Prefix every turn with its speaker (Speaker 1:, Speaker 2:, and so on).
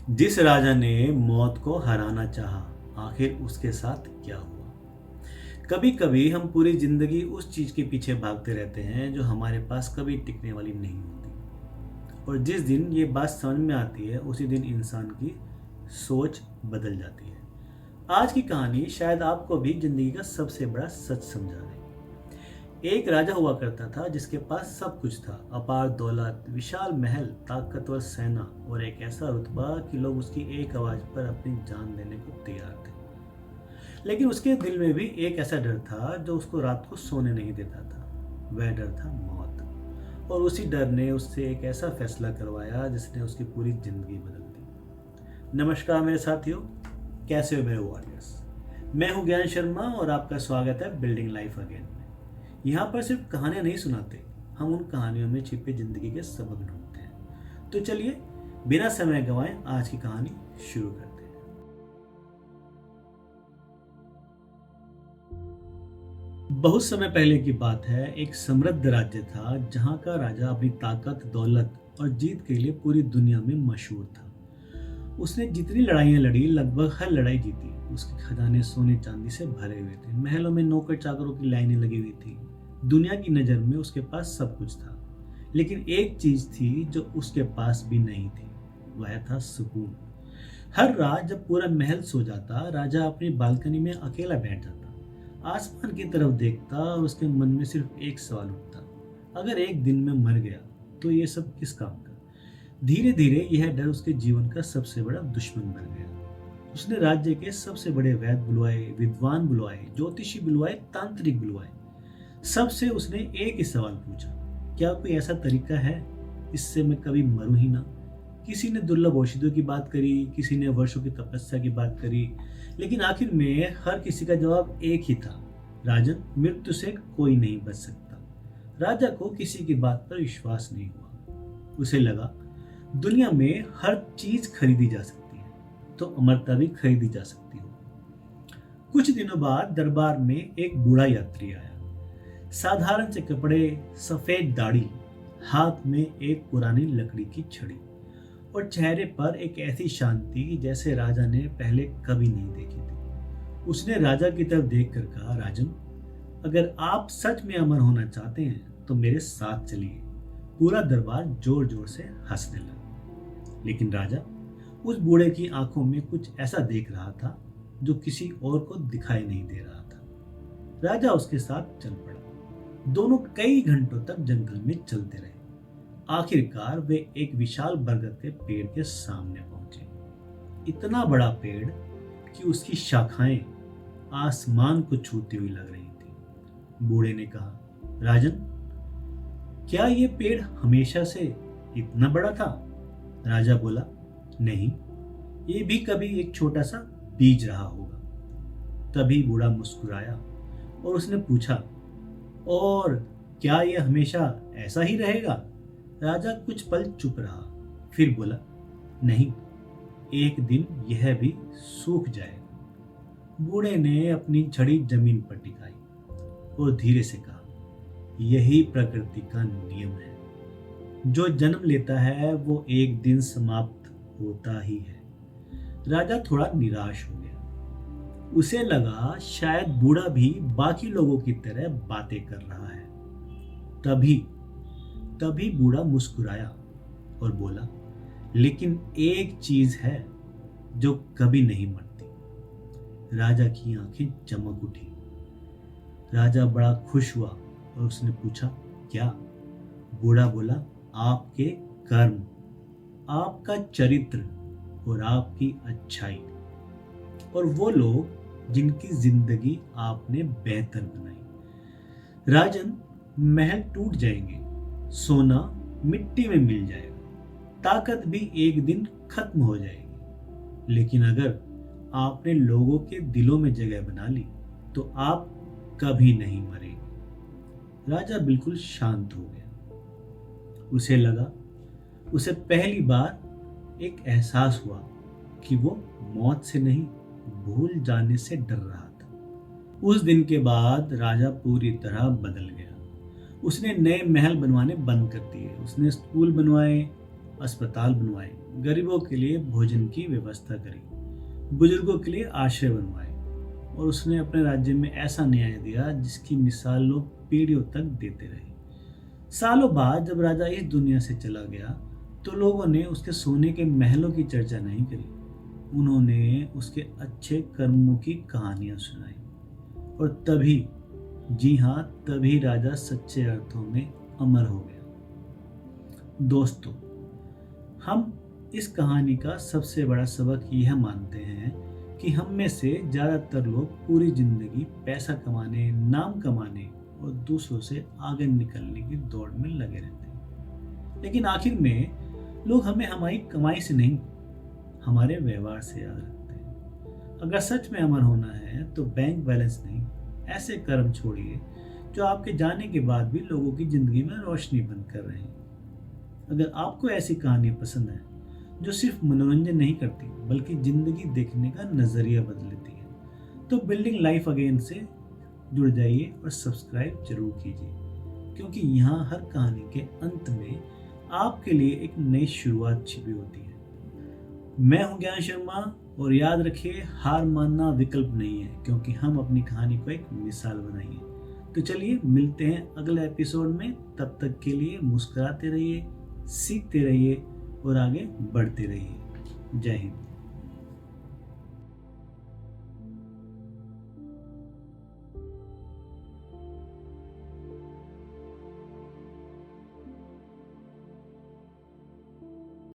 Speaker 1: जिस राजा ने मौत को हराना चाहा, आखिर उसके साथ क्या हुआ? कभी कभी हम पूरी जिंदगी उस चीज के पीछे भागते रहते हैं जो हमारे पास कभी टिकने वाली नहीं होती, और जिस दिन ये बात समझ में आती है उसी दिन इंसान की सोच बदल जाती है। आज की कहानी शायद आपको भी जिंदगी का सबसे बड़ा सच समझा दे। एक राजा हुआ करता था जिसके पास सब कुछ था, अपार दौलत, विशाल महल, ताकतवर सेना और एक ऐसा रुतबा कि लोग उसकी एक आवाज पर अपनी जान देने को तैयार थे। लेकिन उसके दिल में भी एक ऐसा डर था जो उसको रात को सोने नहीं देता था। वह डर था मौत, और उसी डर ने उससे एक ऐसा फैसला करवाया जिसने उसकी पूरी जिंदगी बदल दी। नमस्कार मेरे साथियों, कैसे हो मेरे वॉरियर्स? मैं हूं ज्ञान शर्मा और आपका स्वागत है बिल्डिंग लाइफ अगेन में। यहाँ पर सिर्फ कहानियां नहीं सुनाते, हम उन कहानियों में छिपे जिंदगी के सबक ढूंढते हैं। तो चलिए बिना समय गंवाए आज की कहानी शुरू करते हैं। बहुत समय पहले की बात है। एक समृद्ध राज्य था जहाँ का राजा अपनी ताकत, दौलत और जीत के लिए पूरी दुनिया में मशहूर था। उसने जितनी लड़ाइयाँ लड़ी, लगभग हर लड़ाई जीती। उसके खजाने सोने चांदी से भरे हुए थे, महलों में नौकर चाकरों की लाइनें लगी हुई थी। दुनिया की नज़र में उसके पास सब कुछ था, लेकिन एक चीज थी जो उसके पास भी नहीं थी, वह था सुकून। हर रात जब पूरा महल सो जाता, राजा अपनी बालकनी में अकेला बैठ जाता, आसमान की तरफ देखता और उसके मन में सिर्फ एक सवाल उठता, अगर एक दिन में मर गया तो ये सब किस काम का? धीरे धीरे यह डर उसके जीवन का सबसे बड़ा दुश्मन बन गया। उसने राज्य के सबसे बड़े वैद्य बुलवाए, विद्वान बुलवाए, ज्योतिषी बुलवाए, तांत्रिक बुलवाए। सबसे उसने एक ही सवाल पूछा, क्या कोई ऐसा तरीका है इससे मैं कभी मरूं ही ना? किसी ने दुर्लभ औषधियों की बात करी, किसी ने वर्षों की तपस्या की बात करी, लेकिन आखिर में हर किसी का जवाब एक ही था, राजन, मृत्यु से कोई नहीं बच सकता। राजा को किसी की बात पर विश्वास नहीं हुआ। उसे लगा दुनिया में हर चीज खरीदी जा सकती है, तो अमरता भी खरीदी जा सकती हो। कुछ दिनों बाद दरबार में एक बूढ़ा यात्री आया। साधारण से कपड़े, सफेद दाढ़ी, हाथ में एक पुरानी लकड़ी की छड़ी, और चेहरे पर एक ऐसी शांति जैसे राजा ने पहले कभी नहीं देखी थी। उसने राजा की तरफ देखकर कहा, राजन, अगर आप सच में अमर होना चाहते हैं तो मेरे साथ चलिए। पूरा दरबार जोर जोर से हंसने लगा, लेकिन राजा उस बूढ़े की आंखों में कुछ ऐसा देख रहा था जो किसी और को दिखाई नहीं दे रहा था। राजा उसके साथ चल पड़ा। दोनों कई घंटों तक जंगल में चलते रहे। आखिरकार वे एक विशाल बरगद के पेड़ के सामने पहुंचे। इतना बड़ा पेड़ कि उसकी शाखाएं आसमान को छूती हुई लग रही थी। बूढ़े ने कहा, राजन, क्या ये पेड़ हमेशा से इतना बड़ा था? राजा बोला, नहीं, ये भी कभी एक छोटा सा बीज रहा होगा। तभी बूढ़ा मुस्कुराया और उसने पूछा, और क्या यह हमेशा ऐसा ही रहेगा? राजा कुछ पल चुप रहा, फिर बोला, नहीं, एक दिन यह भी सूख जाएगा। बूढ़े ने अपनी छड़ी जमीन पर टिकाई और धीरे से कहा, यही प्रकृति का नियम है, जो जन्म लेता है वो एक दिन समाप्त होता ही है। राजा थोड़ा निराश हो गया। उसे लगा शायद बूढ़ा भी बाकी लोगों की तरह बातें कर रहा है। तभी तभी बूढ़ा मुस्कुराया और बोला, लेकिन एक चीज है जो कभी नहीं मरती। राजा की आंखें चमक उठी। राजा बड़ा खुश हुआ और उसने पूछा, क्या? बूढ़ा बोला, आपके कर्म, आपका चरित्र और आपकी अच्छाई, और वो लोग जिनकी जिंदगी आपने बेहतर बनाई। राजन, महल टूट जाएंगे, सोना मिट्टी में मिल जाएगा, ताकत भी एक दिन खत्म हो जाएगी, लेकिन अगर आपने लोगों के दिलों में जगह बना ली तो आप कभी नहीं मरेंगे। राजा बिल्कुल शांत हो गया। उसे लगा उसे पहली बार एक एहसास हुआ कि वो मौत से नहीं, भूल जाने से डर रहा था। उस दिन के बाद राजा पूरी तरह बदल गया। उसने नए महल बनवाने बंद कर दिए। उसने स्कूल बनवाए, अस्पताल बनवाए, गरीबों के लिए भोजन की व्यवस्था करी, बुजुर्गों के लिए आश्रय बनवाए और उसने अपने राज्य में ऐसा न्याय दिया जिसकी मिसाल लोग पीढ़ियों तक देते रहे। सालों बाद जब राजा इस दुनिया से चला गया तो लोगों ने उसके सोने के महलों की चर्चा नहीं करी, उन्होंने उसके अच्छे कर्मों की कहानियां सुनाई। और तभी, जी हाँ, तभी राजा सच्चे अर्थों में अमर हो गया। दोस्तों, हम इस कहानी का सबसे बड़ा सबक यह मानते हैं कि हम में से ज़्यादातर लोग पूरी जिंदगी पैसा कमाने, नाम कमाने और दूसरों से आगे निकलने की दौड़ में लगे रहते हैं। लेकिन आखिर में लोग हमें हमारी कमाई से नहीं, हमारे व्यवहार से याद रखते हैं। अगर सच में अमर होना है तो बैंक बैलेंस नहीं, ऐसे कर्म छोड़िए जो आपके जाने के बाद भी लोगों की जिंदगी में रोशनी बंद कर रहे हैं। अगर आपको ऐसी कहानियां पसंद है जो सिर्फ मनोरंजन नहीं करती बल्कि जिंदगी देखने का नजरिया बदल देती है, तो बिल्डिंग लाइफ अगेन से जुड़ जाइए और सब्सक्राइब जरूर कीजिए, क्योंकि यहाँ हर कहानी के अंत में आपके लिए एक नई शुरुआत छिपी होती है। मैं हूं ज्ञान शर्मा और याद रखिए, हार मानना विकल्प नहीं है, क्योंकि हम अपनी कहानी को एक मिसाल बनाएंगे। तो चलिए मिलते हैं अगले एपिसोड में। तब तक के लिए मुस्कुराते रहिए, सीखते रहिए और आगे बढ़ते रहिए। जय हिंद।